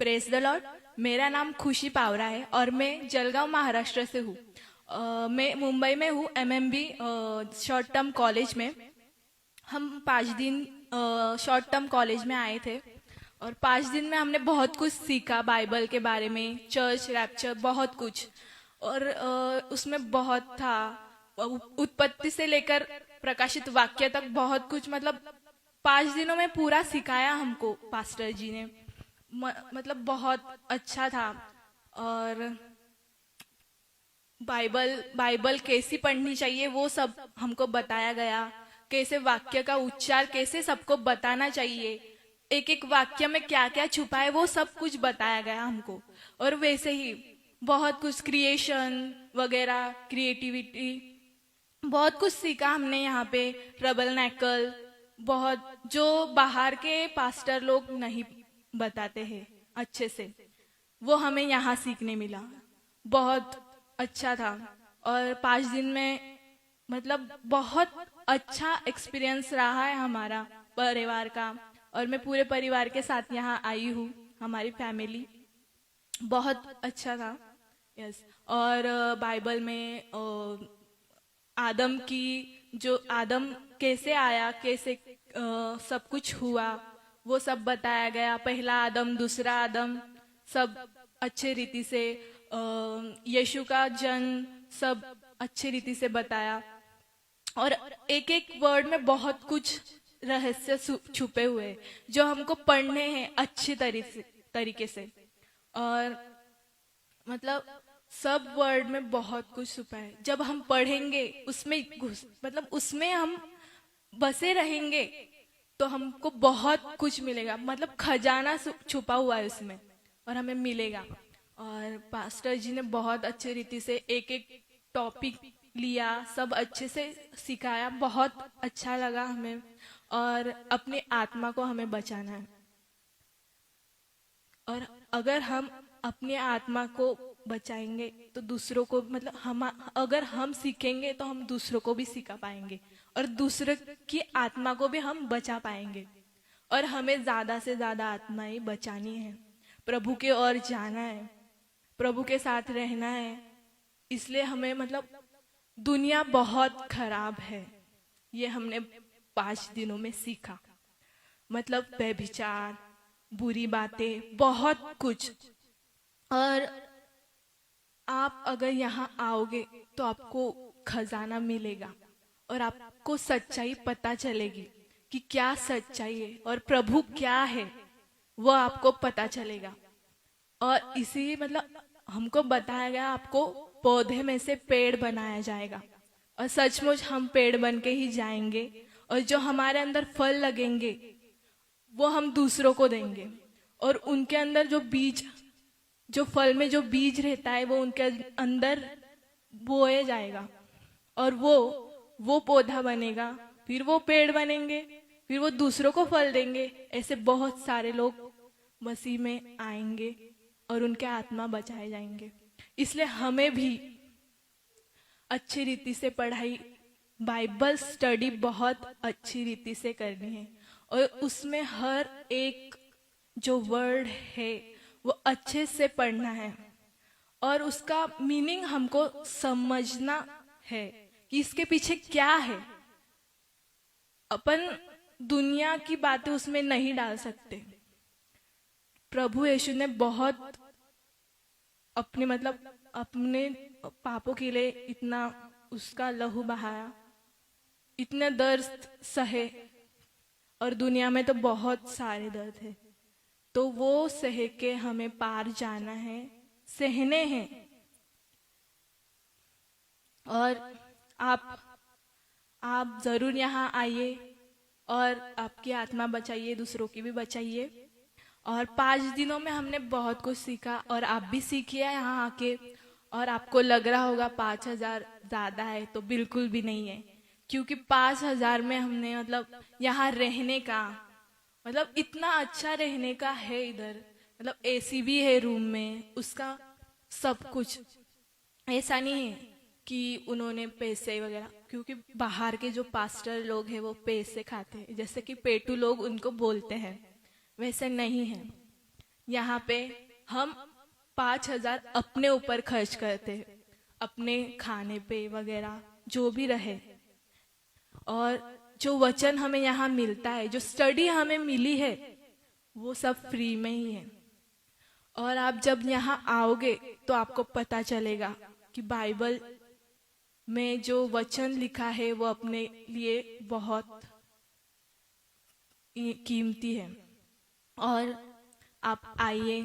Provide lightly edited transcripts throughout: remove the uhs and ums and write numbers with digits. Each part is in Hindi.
Praise the Lord. मेरा नाम खुशी पावरा है और मैं जलगांव महाराष्ट्र से हूँ। मैं मुंबई में हूँ, एमएमबी शॉर्ट टर्म कॉलेज में। हम 5 दिन शॉर्ट टर्म कॉलेज में आए थे और 5 दिन में हमने बहुत कुछ सीखा, बाइबल के बारे में, चर्च, रैप्चर, बहुत कुछ। और उसमें बहुत था, उत्पत्ति से लेकर प्रकाशित वाक्य तक बहुत कुछ। मतलब 5 दिनों में पूरा सिखाया हमको पास्टर जी ने। मतलब बहुत अच्छा था। और बाइबल बाइबल कैसी पढ़नी चाहिए वो सब हमको बताया गया। कैसे वाक्य का उच्चार कैसे सबको बताना चाहिए, एक एक वाक्य में क्या क्या छुपा है वो सब कुछ बताया गया हमको। और वैसे ही बहुत कुछ, क्रिएशन वगैरह, क्रिएटिविटी, बहुत कुछ सीखा हमने यहाँ पे। ट्रबल नैकल, बहुत जो बाहर के पास्टर लोग नहीं बताते हैं अच्छे से, वो हमें यहाँ सीखने मिला। बहुत अच्छा था। और 5 दिन में मतलब बहुत अच्छा एक्सपीरियंस रहा है हमारा परिवार का। और मैं पूरे परिवार के साथ यहाँ आई हूँ, हमारी फैमिली। बहुत अच्छा था। यस। और बाइबल में आदम की, जो आदम कैसे आया, कैसे सब कुछ हुआ, वो सब बताया गया। पहला आदम, दूसरा आदम, सब अच्छे रीति से। यीशु का जन्म सब अच्छे रीति से बताया। और एक एक वर्ड में बहुत कुछ रहस्य छुपे हुए हैं, जो हमको पढ़ने हैं अच्छी तरीके से। और मतलब सब वर्ड में बहुत कुछ छुपा है। जब हम पढ़ेंगे उसमें घुस, मतलब उसमें हम बसे रहेंगे तो हमको बहुत कुछ मिलेगा। मतलब खजाना छुपा हुआ है उसमें और हमें मिलेगा। और पास्टर जी ने बहुत अच्छे रीति से एक एक टॉपिक लिया, सब अच्छे से सिखाया। बहुत अच्छा लगा हमें। और अपनी आत्मा को हमें बचाना है। और अगर हम अपनी आत्मा को बचाएंगे तो दूसरों को, मतलब हम अगर हम सीखेंगे तो हम दूसरों को भी सिखा पाएंगे और दूसरे की आत्मा को भी हम बचा पाएंगे। और हमें ज्यादा से ज्यादा आत्माएं बचानी है, प्रभु के ओर जाना है, प्रभु के साथ रहना है। इसलिए हमें, मतलब दुनिया बहुत खराब है, ये हमने 5 दिनों में सीखा। मतलब व्यभिचार, बुरी बातें, बहुत कुछ। और आप अगर यहाँ आओगे तो आपको खजाना मिलेगा और आपको सच्चाई पता चलेगी कि क्या सच्चाई है और प्रभु क्या है, वो आपको पता चलेगा। और इसी, मतलब हमको बताया गया आपको पौधे में से पेड़ बनाया जाएगा। और सचमुच हम पेड़ बन के ही जाएंगे। और जो हमारे अंदर फल लगेंगे वो हम दूसरों को देंगे। और उनके अंदर जो बीज, जो फल में जो बीज रहता है वो उनके अंदर बोया जाएगा और वो पौधा बनेगा, फिर वो पेड़ बनेंगे, फिर वो दूसरों को फल देंगे। ऐसे बहुत सारे लोग मसीह में आएंगे और उनके आत्मा बचाए जाएंगे। इसलिए हमें भी अच्छी रीति से पढ़ाई, बाइबल स्टडी बहुत अच्छी रीति से करनी है। और उसमें हर एक जो वर्ड है वो अच्छे से पढ़ना है और उसका मीनिंग हमको समझना है कि इसके पीछे क्या है। अपन दुनिया की बातें उसमें नहीं डाल सकते। प्रभु यीशु ने बहुत अपने, मतलब अपने पापों के लिए इतना उसका लहू बहाया, इतने दर्द सहे। और दुनिया में तो बहुत सारे दर्द है, तो वो सह के हमें पार जाना है, सहने हैं। और आप जरूर यहाँ आइए और आपकी आत्मा बचाइए, दूसरों की भी बचाइए। और 5 दिनों में हमने बहुत कुछ सीखा और आप भी सीखिए यहाँ आके। और आपको लग रहा होगा 5,000 ज्यादा है, तो बिल्कुल भी नहीं है। क्योंकि 5,000 में हमने, मतलब यहाँ रहने का, मतलब इतना अच्छा रहने का है इधर। मतलब एसी भी है रूम में, उसका सब कुछ। ऐसा नहीं है कि उन्होंने पैसे वगैरह, क्योंकि बाहर के जो पास्टर लोग हैं वो पैसे खाते हैं, जैसे कि पेटू लोग उनको बोलते हैं, वैसे नहीं है। यहाँ पे हम 5,000 अपने ऊपर खर्च करते हैं, अपने खाने पे वगैरह जो भी रहे। और जो वचन हमें यहाँ मिलता है, जो स्टडी हमें मिली है, वो सब फ्री में ही है। और आप जब यहाँ आओगे तो आपको पता चलेगा कि बाइबल में जो वचन लिखा है वो अपने लिए बहुत कीमती है। और आप आइए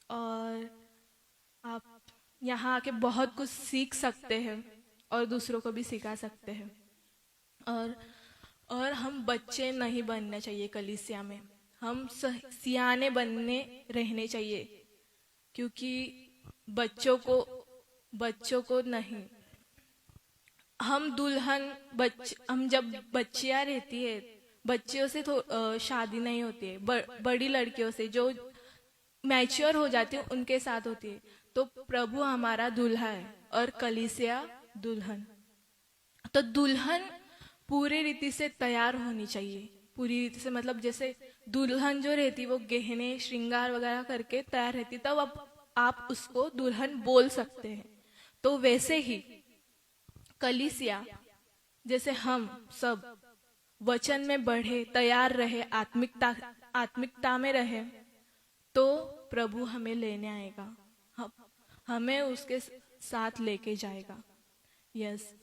और आप यहाँ आके बहुत कुछ सीख सकते हैं और दूसरों को भी सिखा सकते हैं। और हम बच्चे नहीं बनना चाहिए कलीसिया में, हम सियाने बनने रहने चाहिए। क्योंकि बच्चों को नहीं, हम दुल्हन हम जब बच्चियां रहती है, बच्चियों से शादी नहीं होती है, बड़ी लड़कियों से जो मैच्योर हो जाती है उनके साथ होती है। तो प्रभु हमारा दूल्हा है और कलीसिया दुल्हन। तो दुल्हन पूरी रीति से तैयार होनी चाहिए। पूरी रीति से मतलब जैसे दुल्हन जो रहती वो गहने श्रृंगार वगैरह करके तैयार रहती, तब अब आप उसको दुल्हन बोल सकते हैं। तो वैसे ही कलीसिया, जैसे हम सब वचन में बढ़े, तैयार रहे, आत्मिकता में रहे, तो प्रभु हमें लेने आएगा, हमें उसके साथ लेके जाएगा। यस।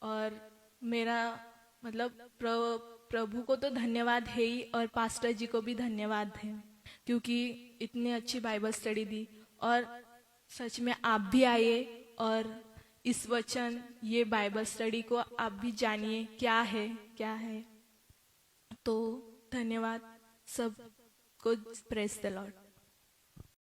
और मेरा मतलब प्रभु को तो धन्यवाद है ही, और पास्टर जी को भी धन्यवाद है, क्योंकि इतनी अच्छी बाइबल स्टडी दी। और सच में आप भी आइए और इस वचन, ये बाइबल स्टडी को आप भी जानिए क्या है। तो धन्यवाद सबको। Praise the Lord.